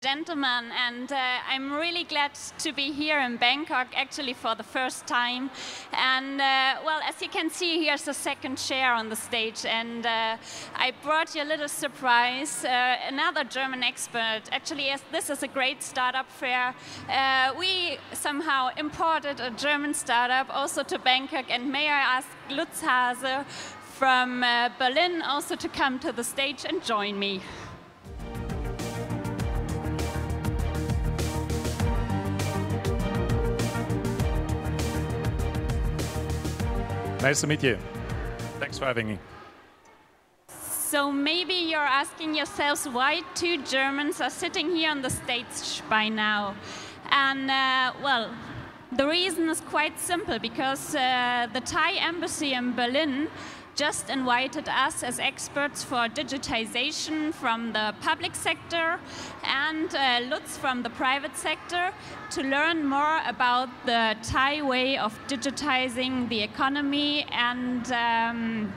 Gentlemen, and I'm really glad to be here in Bangkok actually for the first time. And well, as you can see, here's the second chair on the stage, and I brought you a little surprise, another German expert. Actually, as this is a great startup fair, we somehow imported a German startup also to Bangkok, and may I ask Lutz Hase from Berlin also to come to the stage and join me. Nice to meet you. Thanks for having me. So maybe you're asking yourselves why two Germans are sitting here on the stage by now. And well, the reason is quite simple, because the Thai embassy in Berlin just invited us as experts for digitization from the public sector and Lutz from the private sector to learn more about the Thai way of digitizing the economy and and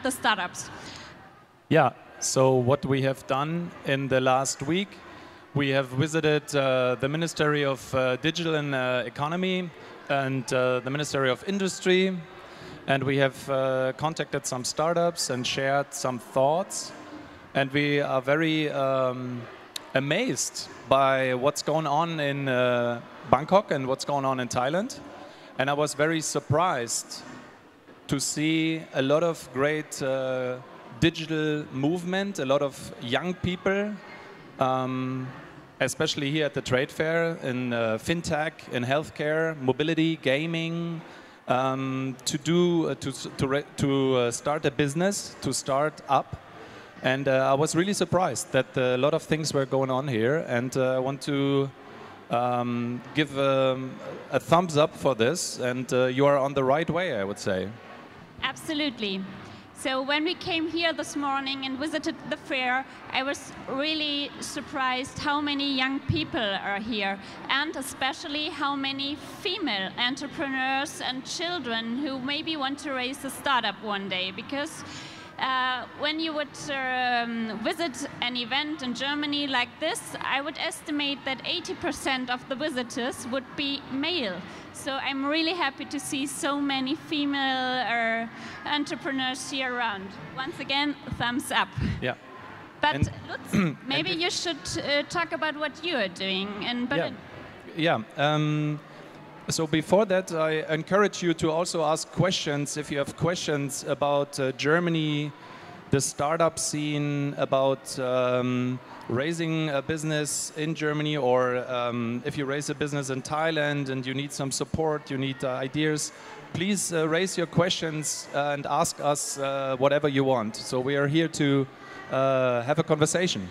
the startups. Yeah, so what we have done in the last week, we have visited the Ministry of Digital and Economy and the Ministry of Industry. And we have contacted some startups and shared some thoughts. And we are very amazed by what's going on in Bangkok and what's going on in Thailand. And I was very surprised to see a lot of great digital movement, a lot of young people, especially here at the trade fair in fintech, in healthcare, mobility, gaming, to start a business, to start up. And I was really surprised that a lot of things were going on here, and I want to give a thumbs up for this, and you are on the right way, I would say. Absolutely. So when we came here this morning and visited the fair, I was really surprised how many young people are here, and especially how many female entrepreneurs and children who maybe want to raise a startup one day. Because when you would visit an event in Germany like this, I would estimate that 80% of the visitors would be male. So I'm really happy to see so many female entrepreneurs here around. Once again, thumbs up. Yeah. But Lutz, maybe you should talk about what you are doing in Berlin. Yeah. So before that, I encourage you to also ask questions if you have questions about Germany, the startup scene, about raising a business in Germany, or if you raise a business in Thailand and you need some support, you need ideas, please raise your questions and ask us whatever you want. So we are here to have a conversation.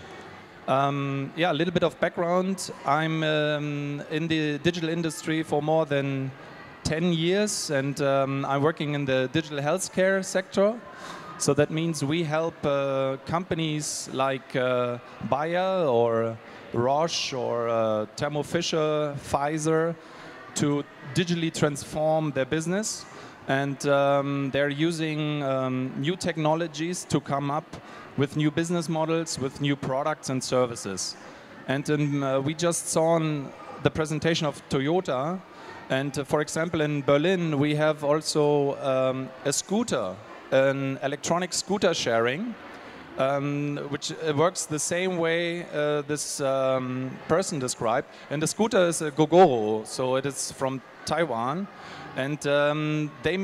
Yeah, a little bit of background. I'm in the digital industry for more than 10 years, and I'm working in the digital healthcare sector. So that means we help companies like Bayer or Roche or Thermo Fisher, Pfizer to digitally transform their business. And they're using new technologies to come up with new business models, with new products and services. And we just saw the presentation of Toyota. And for example, in Berlin, we have also a scooter, an electronic scooter sharing, which works the same way this person described. And the scooter is a Gogoro, so it is from Taiwan. And they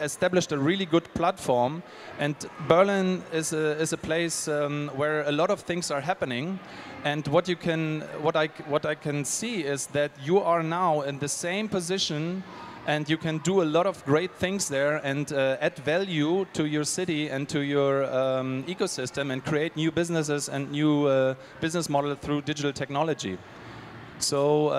established a really good platform. And Berlin is a place where a lot of things are happening. And what I can see is that you are now in the same position, and you can do a lot of great things there and add value to your city and to your ecosystem and create new businesses and new business models through digital technology. So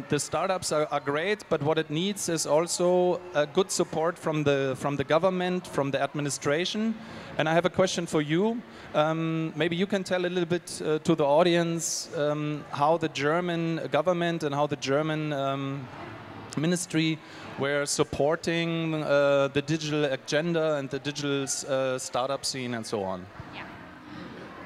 the startups are great, but what it needs is also a good support from the government, from the administration. And I have a question for you. Maybe you can tell a little bit to the audience how the German government and how the German ministry were supporting the digital agenda and the digital startup scene and so on. Yeah.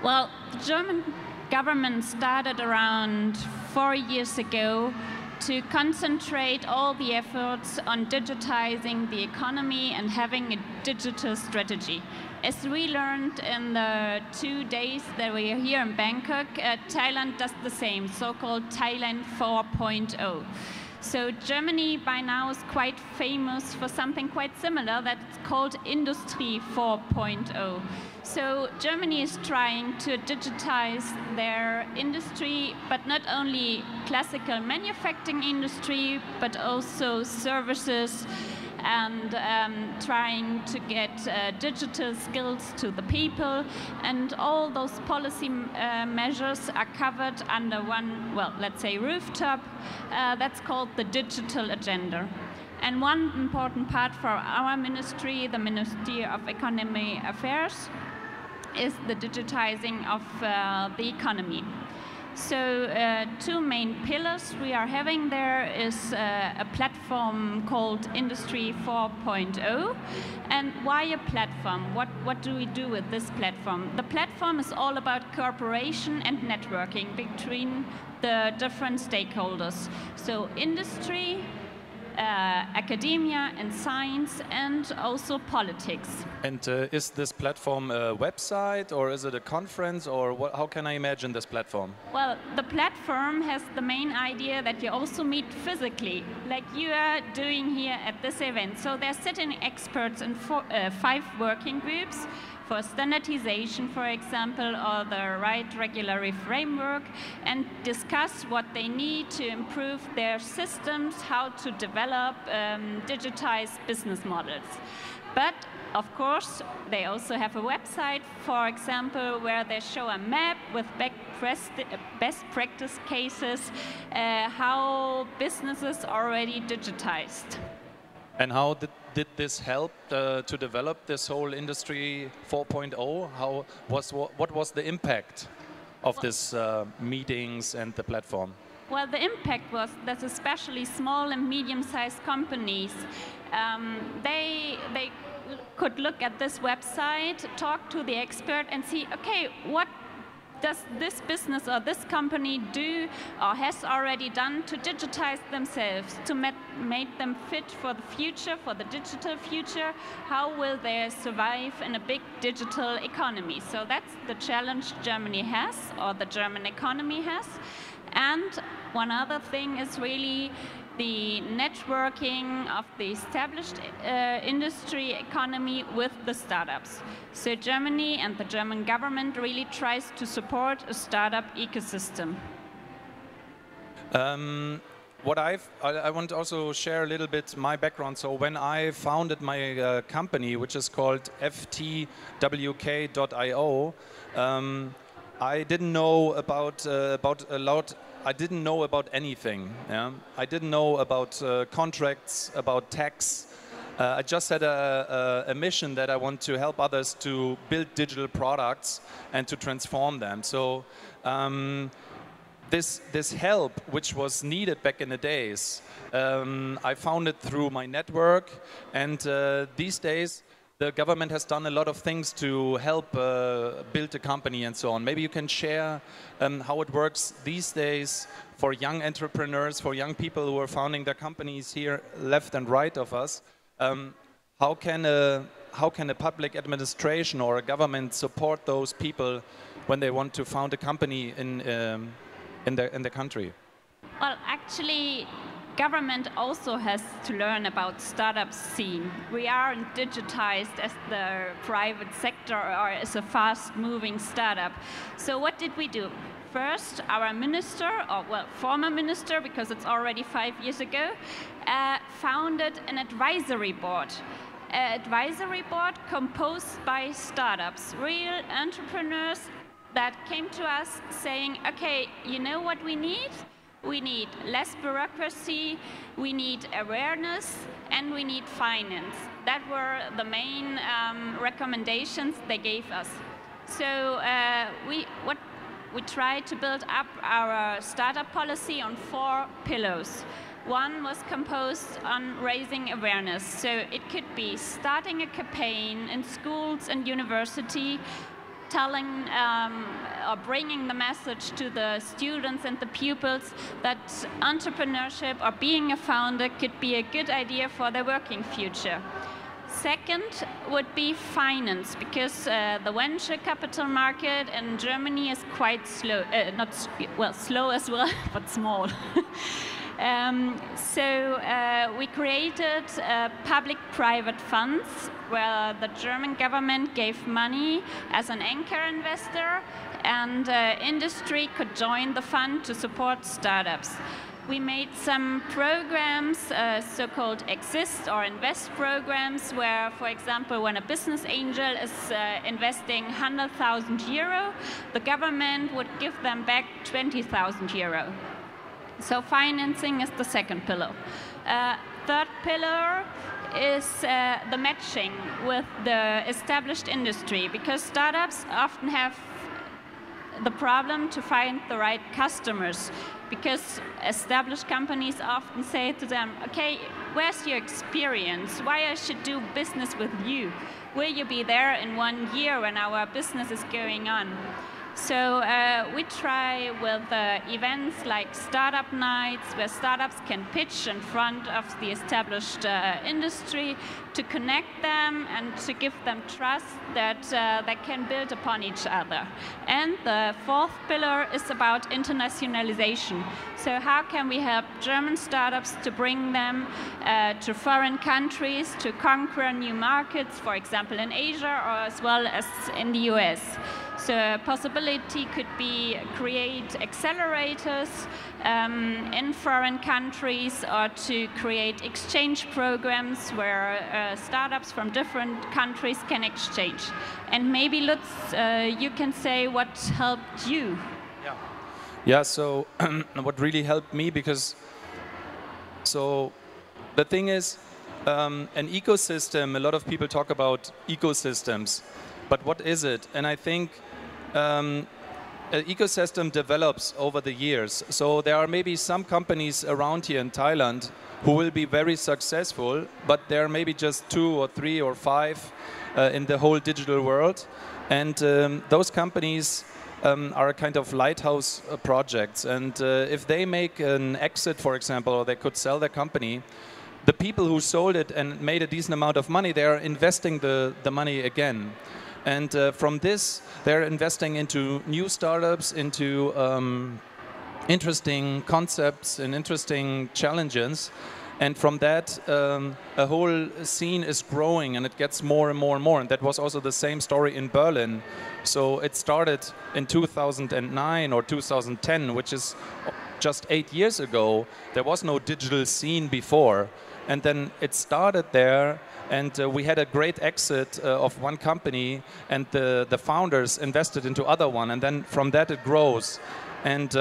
Well, the German government started around 4 years ago to concentrate all the efforts on digitizing the economy and having a digital strategy. As we learned in the 2 days that we are here in Bangkok, Thailand does the same, so-called Thailand 4.0. So Germany by now is quite famous for something quite similar that's called Industry 4.0. So Germany is trying to digitize their industry, but not only classical manufacturing industry, but also services, and trying to get digital skills to the people, and all those policy measures are covered under one, well, let's say rooftop, that's called the digital agenda. And one important part for our ministry, the Ministry of Economic Affairs, is the digitizing of the economy. So 2 main pillars we are having there is a platform called Industry 4.0. And why a platform? What do we do with this platform? The platform is all about cooperation and networking between the different stakeholders. So industry, academia and science, and also politics. And is this platform a website, or is it a conference, or what, how can I imagine this platform? Well, the platform has the main idea that you also meet physically, like you are doing here at this event. So they're sitting experts in 5 working groups for standardization, for example, or the right regulatory framework, and discuss what they need to improve their systems, how to develop digitized business models. But of course, they also have a website, for example, where they show a map with best practice cases, how businesses are already digitized. And how did this help to develop this whole Industry 4.0? What was the impact of this meetings and the platform? Well, the impact was that especially small and medium-sized companies, they could look at this website, talk to the expert and see, okay, what does this business or this company do or has already done to digitize themselves, to make them fit for the future, for the digital future? How will they survive in a big digital economy? So that's the challenge Germany has, or the German economy has. And one other thing is really the networking of the established industry economy with the startups. So Germany and the German government really tries to support a startup ecosystem. I want to also share a little bit my background. So when I founded my company, which is called ftwk.io, I didn't know about I didn't know about anything. Yeah? I didn't know about contracts, about tax. I just had a mission that I want to help others to build digital products and to transform them. So this help, which was needed back in the days, I found it through my network. And these days, the government has done a lot of things to help build a company and so on. Maybe you can share how it works these days for young entrepreneurs, for young people who are founding their companies here, left and right of us. How can a public administration or a government support those people when they want to found a company in the country? Well, actually, government also has to learn about startup scene. We aren't digitized as the private sector or as a fast-moving startup. So what did we do? First, our minister, or well, former minister, because it's already 5 years ago, founded an advisory board. An advisory board composed by startups, real entrepreneurs that came to us saying, okay, you know what we need? We need less bureaucracy, we need awareness, and we need finance. That were the main recommendations they gave us. So we tried to build up our startup policy on 4 pillars. One was composed on raising awareness. So it could be starting a campaign in schools and university telling or bringing the message to the students and the pupils that entrepreneurship or being a founder could be a good idea for their working future. Second would be finance, because the venture capital market in Germany is quite slow, slow as well, but small. We created public-private funds where the German government gave money as an anchor investor, and industry could join the fund to support startups. We made some programs, so-called exist or invest programs, where, for example, when a business angel is investing 100,000 euro, the government would give them back 20,000 euro. So financing is the second pillar. Third pillar is the matching with the established industry, because startups often have the problem to find the right customers, because established companies often say to them, okay, where's your experience? Why I should do business with you? Will you be there in 1 year when our business is going on? So we try with events like startup nights, where startups can pitch in front of the established industry to connect them and to give them trust that they can build upon each other. And the fourth pillar is about internationalization. So how can we help German startups to bring them to foreign countries, to conquer new markets, for example in Asia or as well as in the US? So a possibility could be create accelerators in foreign countries, or to create exchange programs where startups from different countries can exchange. And maybe Lutz, you can say what helped you. Yeah, so what really helped me, because so the thing is, an ecosystem, a lot of people talk about ecosystems, but what is it? And I think an ecosystem develops over the years. So there are maybe some companies around here in Thailand who will be very successful, but there are maybe just 2 or 3 or 5 in the whole digital world. And those companies are kind of lighthouse projects. And if they make an exit, for example, or they could sell their company, the people who sold it and made a decent amount of money, they are investing the money again. And from this, they're investing into new startups, into interesting concepts and interesting challenges. And from that, a whole scene is growing, and it gets more and more and more. And that was also the same story in Berlin. So it started in 2009 or 2010, which is just 8 years ago. There was no digital scene before. And then it started there. And we had a great exit of one company, and the founders invested into other one, and then from that it grows. And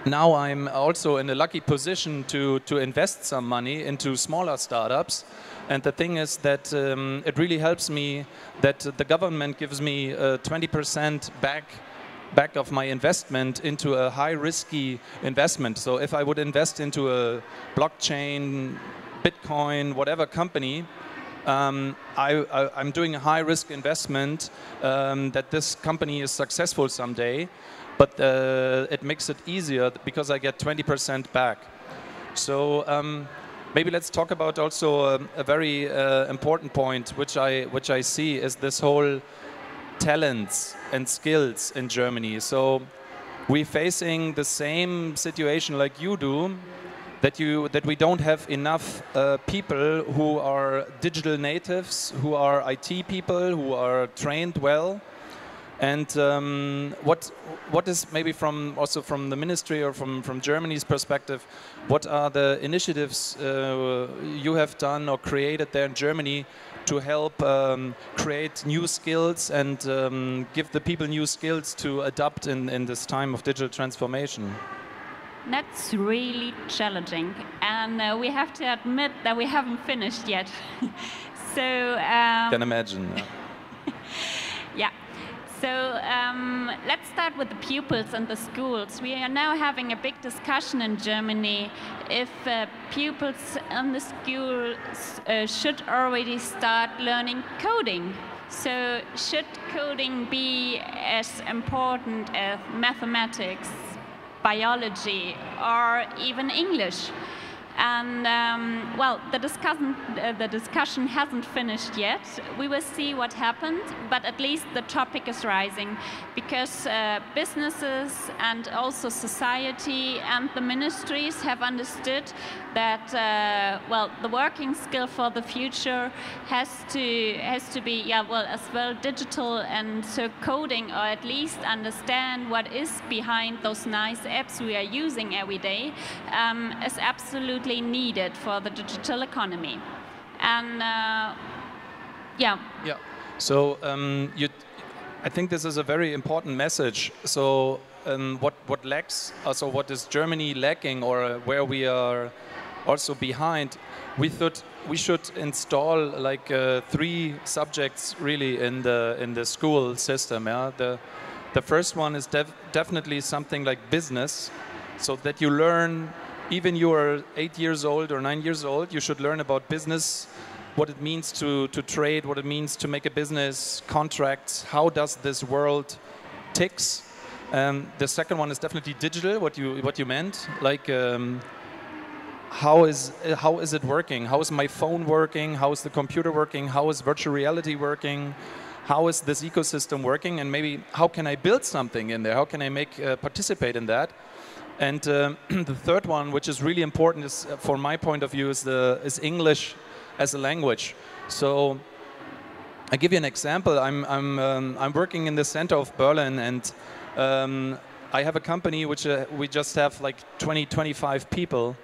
now I'm also in a lucky position to invest some money into smaller startups. And the thing is that it really helps me that the government gives me 20% back of my investment into a high risky investment. So if I would invest into a blockchain, Bitcoin, whatever company, I'm doing a high-risk investment that this company is successful someday, but it makes it easier because I get 20% back. So maybe let's talk about also a very important point, which I see is this whole talents and skills in Germany. So we're facing the same situation like you do, that we don't have enough people who are digital natives, who are IT people, who are trained well. And what is maybe also from the ministry or from Germany's perspective, what are the initiatives you have done or created there in Germany to help create new skills and give the people new skills to adapt in this time of digital transformation? That's really challenging, and we have to admit that we haven't finished yet. So can imagine. Yeah. So let's start with the pupils and the schools. We are now having a big discussion in Germany if pupils in the schools should already start learning coding. So should coding be as important as mathematics, biology, or even English? And well, the discussion hasn't finished yet. We will see what happened, but at least the topic is rising because businesses and also society and the ministries have understood that well, the working skill for the future has to be as well digital, and so coding, or at least understand what is behind those nice apps we are using every day, is absolutely needed for the digital economy. And yeah. So I think this is a very important message. So what lacks, also what is Germany lacking, or where we are also behind, we thought we should install like 3 subjects really in the school system. Yeah? The first one is definitely something like business, so that you learn, even you are 8 years old or 9 years old, you should learn about business, what it means to trade, what it means to make a business, contracts, how does this world ticks. The second one is definitely digital, what you meant, like how is it working? How is my phone working? How is the computer working? How is virtual reality working? How is this ecosystem working? And maybe how can I build something in there? How can I participate in that? And the third one, which is really important, is from my point of view, is English as a language. So I give you an example. I'm working in the center of Berlin, and I have a company which we just have like 20-25 people,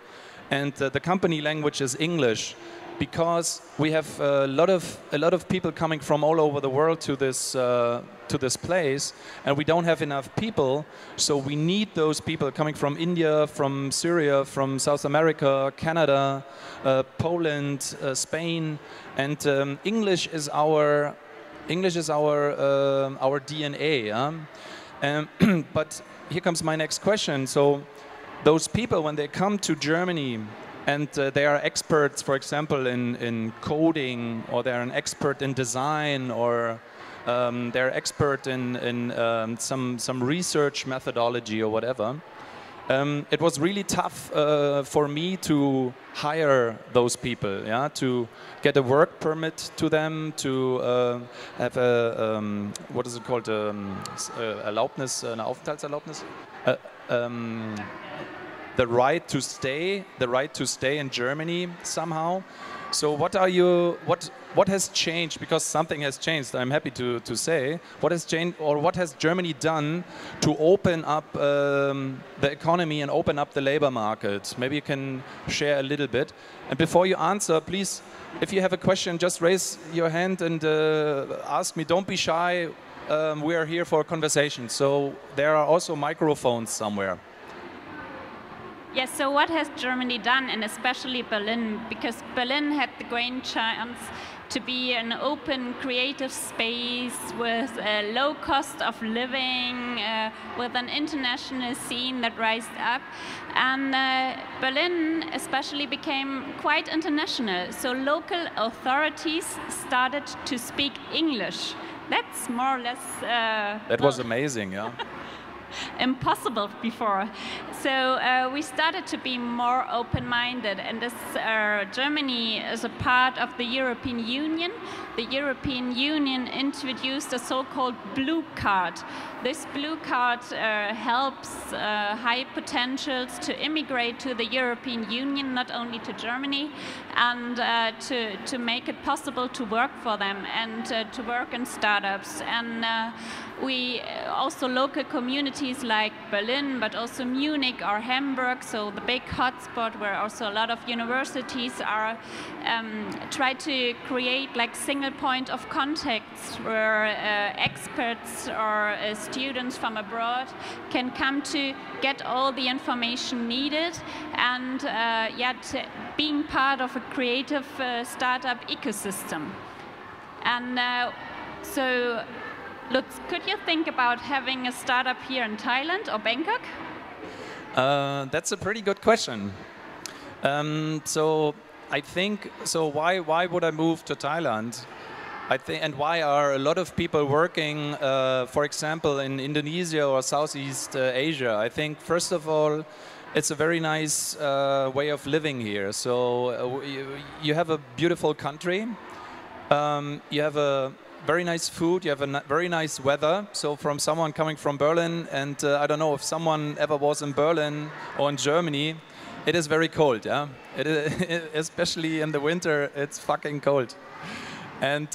and the company language is English, because we have a lot of people coming from all over the world to this place, and we don't have enough people, so we need those people coming from India, from Syria, from South America, Canada, Poland, Spain, and English is our DNA. Yeah? But here comes my next question. So those people, when they come to Germany, and they are experts, for example, in coding, or they're an expert in design, or they're expert in some research methodology or whatever. It was really tough for me to hire those people, yeah, to get a work permit to them, to have a what is it called, Erlaubnis, eine Aufenthaltserlaubnis. The right to stay in Germany somehow. So what has changed? Because something has changed, I'm happy to say. What has changed, or what has Germany done to open up the economy and open up the labor market? Maybe you can share a little bit. And before you answer, please, if you have a question, just raise your hand and ask me. Don't be shy. We are here for a conversation. So there are also microphones somewhere. Yes, so what has Germany done, and especially Berlin, because Berlin had the great chance to be an open, creative space with a low cost of living, with an international scene that rised up. And Berlin especially became quite international. So local authorities started to speak English. That's more or less... that was amazing, yeah. Impossible before. So we started to be more open-minded, and as Germany is a part of the European Union introduced a so-called blue card. This blue card helps high potentials to immigrate to the European Union, not only to Germany, and to make it possible to work for them and to work in startups. And we also local communities like Berlin, but also Munich or Hamburg, so the big hotspot where also a lot of universities are, try to create like single point of contacts where experts or students from abroad can come to get all the information needed, and being part of a creative startup ecosystem. And so Lutz, could you think about having a startup here in Thailand or Bangkok? That's a pretty good question. So I think, so why would I move to Thailand? I think, and why are a lot of people working, for example, in Indonesia or Southeast Asia? I think, first of all, it's a very nice way of living here. So you have a beautiful country, you have a very nice food, you have a very nice weather. So from someone coming from Berlin, and I don't know if someone ever was in Berlin or in Germany, it is very cold, yeah? Especially in the winter, it's fucking cold. And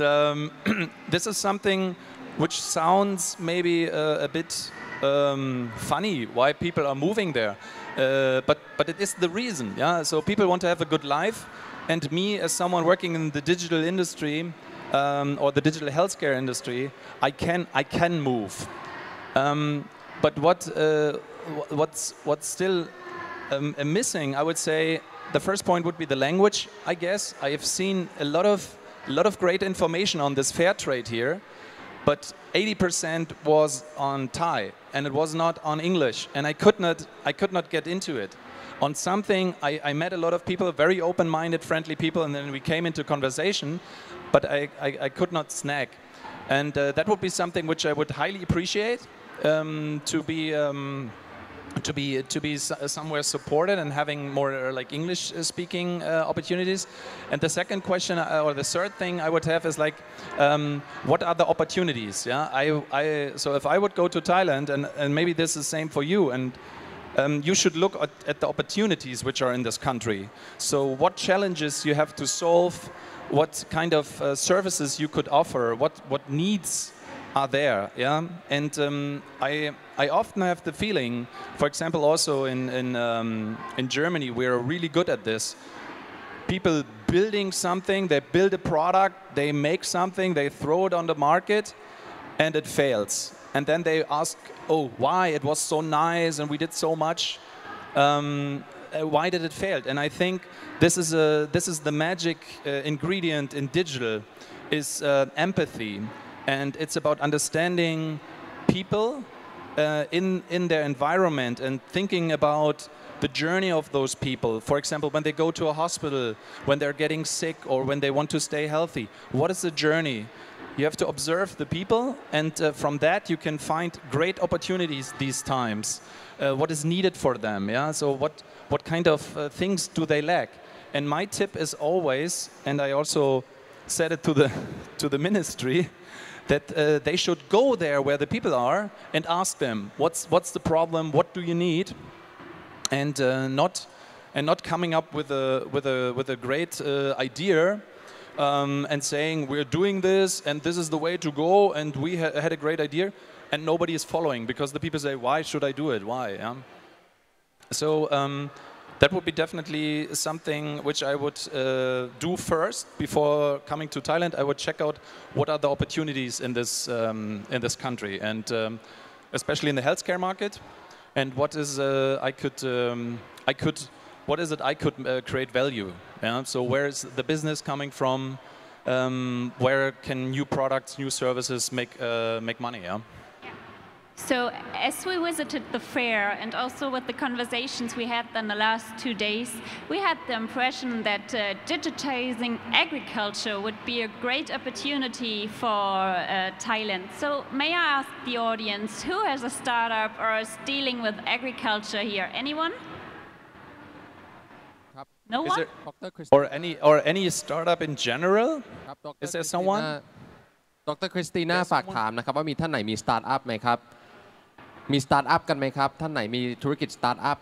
this is something which sounds maybe a bit funny, why people are moving there. But it is the reason, yeah? So people want to have a good life. And me, as someone working in the digital industry, or the digital healthcare industry, I can move. But what's still missing, I would say, the first point would be the language, I guess. I have seen a lot of great information on this fair trade here, but 80% was on Thai, and it was not on English, and I could not get into it. On something, I met a lot of people, very open-minded, friendly people, and then we came into conversation, but I could not snag. And that would be something which I would highly appreciate, to be somewhere supported and having more like English speaking opportunities. And the second question, or the third thing I would have is like, what are the opportunities? Yeah, so if I would go to Thailand, and maybe this is the same for you, and you should look at the opportunities which are in this country. So what challenges you have to solve, what kind of services you could offer, what needs are there, yeah? And I often have the feeling, for example, also in Germany, we're really good at this. People building something, they build a product, they make something, they throw it on the market, and it fails. And then they ask, oh, why? It was so nice, and we did so much. Why did it fail? And I think this is the magic ingredient in digital, is empathy. And it's about understanding people in their environment and thinking about the journey of those people. For example, when they go to a hospital, when they're getting sick, or when they want to stay healthy. What is the journey? You have to observe the people, and from that you can find great opportunities these times. What is needed for them? Yeah. So what kind of things do they lack? And my tip is always, and I also said it to the ministry, that they should go there where the people are and ask them, what's the problem? What do you need? And not coming up with a great idea. And saying we're doing this and this is the way to go, and we had a great idea, and nobody is following because the people say, why should I do it? Why? Yeah? So that would be definitely something which I would do first before coming to Thailand. I would check out what are the opportunities in this country, and especially in the healthcare market, and what is what is it I could create value? Yeah? So where is the business coming from? Where can new products, new services make money? Yeah? So as we visited the fair, and also with the conversations we had in the last 2 days, we had the impression that digitizing agriculture would be a great opportunity for Thailand. So may I ask the audience, who has a startup or is dealing with agriculture here? Anyone? No one? Or any startup in general? Is there someone? ดร. Christina ฝากถามนะครับว่ามีท่านไหนมีสตาร์ทอัพไหมครับมีสตาร์ทอัพกันไหมครับท่านไหนมีธุรกิจสตาร์ทอัพ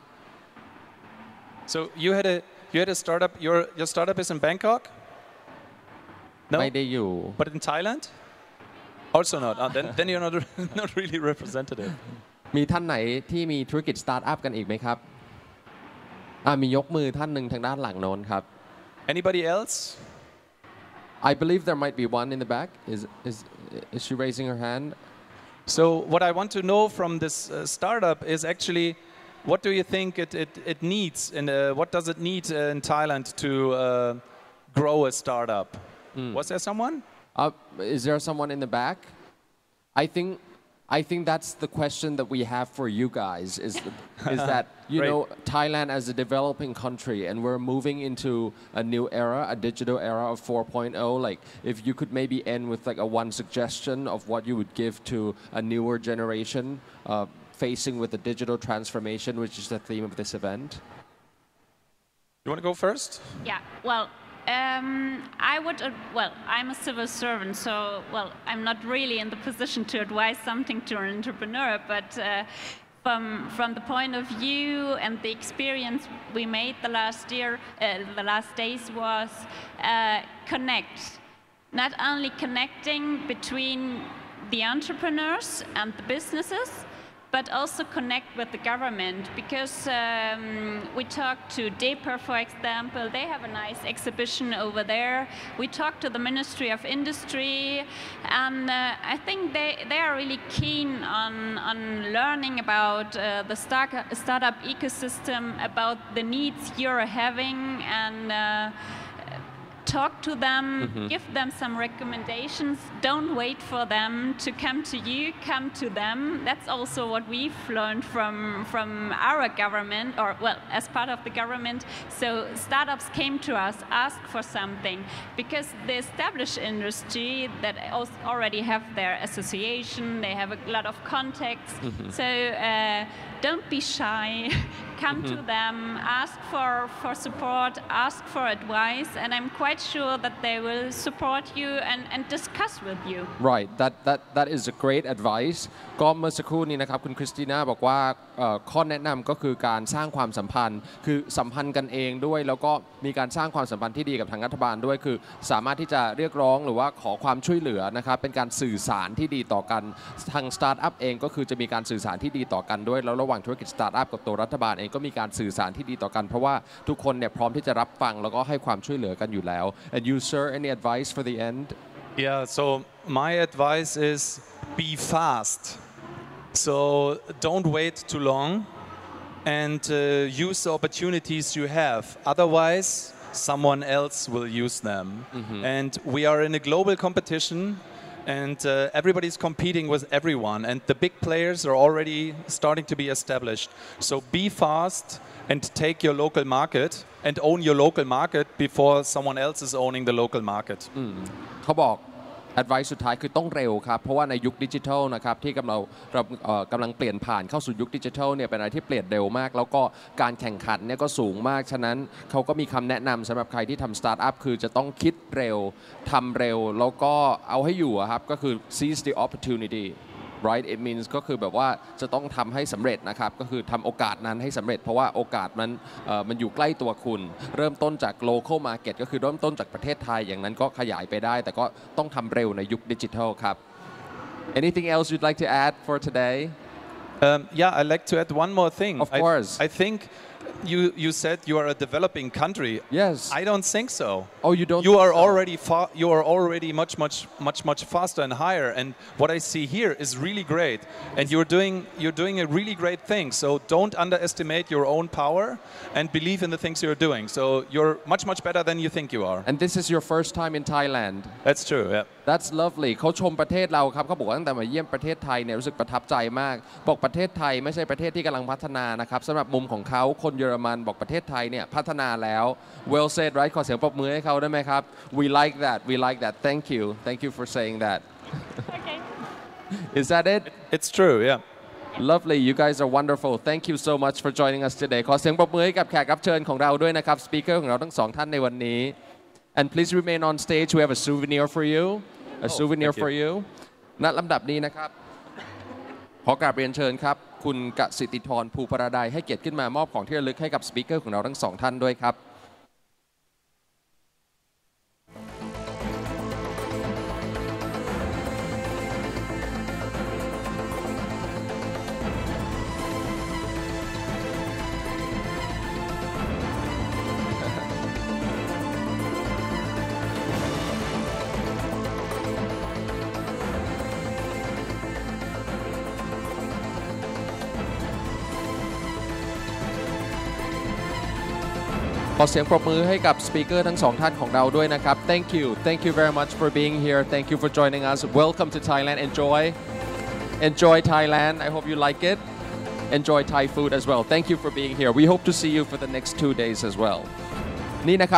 So you had a startup. Your startup is in Bangkok? No. ไม่ได้อยู่ But in Thailand? Also not. Then you're not really representative. มีท่านไหนที่มีธุรกิจสตาร์ทอัพกันอีกไหมครับมียกมือท่านหนึ่งทางด้านหลังโน้นครับ Anybody else? I believe there might be one in the back. Is she raising her hand? So what I want to know from this startup is actually, what do you think it needs, and what does it need in Thailand to grow a startup? Was there someone? Is there someone in the back? I think I think that's the question that we have for you guys is that you know Thailand as a developing country and we're moving into a new era, a digital era of 4.0. Like if you could maybe end with like a one suggestion of what you would give to a newer generation facing with the digital transformation, which is the theme of this event. You want to go first? Yeah, well, I would, well, I'm a civil servant, so, well, I'm not really in the position to advise something to an entrepreneur, but from the point of view and the experience we made the last days was connect. Not only connecting between the entrepreneurs and the businesses, but also connect with the government, because we talked to DEPE, for example. They have a nice exhibition over there. We talked to the Ministry of Industry, and I think they are really keen on learning about the startup ecosystem, about the needs you're having, and talk to them, give them some recommendations. Don't wait for them to come to you, come to them. That's also what we've learned from our government, or well, as part of the government. So startups came to us, asked for something, because the established industry that already have their association, they have a lot of contacts. So don't be shy. Come to them, ask for support, ask for advice, and I'm quite sure that they will support you and discuss with you. Right, that is a great advice. ก็เมื่อสักครู่นี้นะครับคุณคริสติน่าบอกว่าข้อแนะนำก็คือการสร้างความสัมพันธ์คือสัมพันธ์กันเองด้วยแล้วก็มีการสร้างความสัมพันธ์ที่ดีกับทางรัฐบาลด้วยคือสามารถที่จะเรียกร้องหรือว่าขอความช่วยเหลือนะครับเป็นการสื่อสารที่ดีต่อกันทางสตาร์ทอัพเองก็คือจะมีการสื่อสารที่ดีต่อกันด้วยแล้วระหว่างธุรกิจสตาร์ทอัพกับตัวรัฐบาลเองก็มีการสื่อสารที่ดีต่อกันเพราะว่าทุกคนเนี่ยพร้อมที่จะรับฟังแล้วก็ให้ความช่วยเหลือกันอยู่แล้ว And you sir any advice for the end? Yeah, so my advice is be fast. So don't wait too long and use the opportunities you have. Otherwise, someone else will use them. And we are in a global competition and everybody's competing with everyone. And the big players are already starting to be established. So be fast and take your local market and own your local market before someone else is owning the local market. เขาบอก advice สุดท้ายคือต้องเร็วครับเพราะว่าในยุคดิจิทัลนะครับที่กำลังเปลี่ยนผ่านเข้าสู่ยุคดิจิทัลเนี่ยเป็นอะไรที่เปลี่ยนเร็วมากแล้วก็การแข่งขันเนี่ยก็สูงมากฉะนั้นเขาก็มีคำแนะนำสำหรับใครที่ทำสตาร์ทอัพคือจะต้องคิดเร็วทำเร็วแล้วก็เอาให้อยู่ครับก็คือ seize the opportunity right it means ก็คือแบบว่าจะต้องทำให้สำเร็จนะครับก็คือทำโอกาสนั้นให้สำเร็จเพราะว่าโอกาสมันอยู่ใกล้ตัวคุณเริ่มต้นจาก local market ก็คือเริ่มต้นจากประเทศไทยอย่างนั้นก็ขยายไปได้แต่ก็ต้องทำเร็วในยุคดิจิทัลครับ Anything else you'd like to add for today? Yeah, I'd like to add one more thing. Of course. I think you said you are a developing country. Yes. I don't think so. Oh, you don't. You are already you are already much faster and higher. And what I see here is really great. And you're doing a really great thing. So don't underestimate your own power and believe in the things you're doing. So you're much better than you think you are. And this is your first time in Thailand. That's true. Yeah. That's lovely เขาชมประเทศเราครับเขาบอกว่าตั้งแต่มาเยี่ยมประเทศไทยเนี่ยรู้สึกประทับใจมากบอกประเทศไทยไม่ใช่ประเทศที่กำลังพัฒนานะครับสำหรับมุมของเขาคนเยอรมันบอกประเทศไทยเนี่ยพัฒนาแล้ว well said right ขอเสียงปรบมือให้เขาได้ไหมครับ we like that thank you for saying that Okay. Is that it? It's true. Yeah. Lovely you guys are wonderful thank you so much for joining us today ขอเสียงปรบมือให้กับแขกรับเชิญของเราด้วยนะครับสปีกเกอร์ของเราทั้งสองท่านในวันนี้And please remain on stage. We have a souvenir for you. A souvenir for you. ณ ลำดับนี้นะครับขอกราบเรียนเชิญครับคุณกสิติธรภูปราดัยให้เกียรติขึ้นมามอบของที่ระลึกให้กับสปีกเกอร์ของเราทั้งสองท่านด้วยครับ ขอเสียงปรบมือให้กับสปีกเกอร์ทั้งสองท่านของเราด้วยนะครับ Thank you very much for being here Thank you for joining us Welcome to Thailand Enjoy enjoy Thailand I hope you like it enjoy Thai food as well thank you for being here we hope to see you for the next 2 days as well นี่นะครับ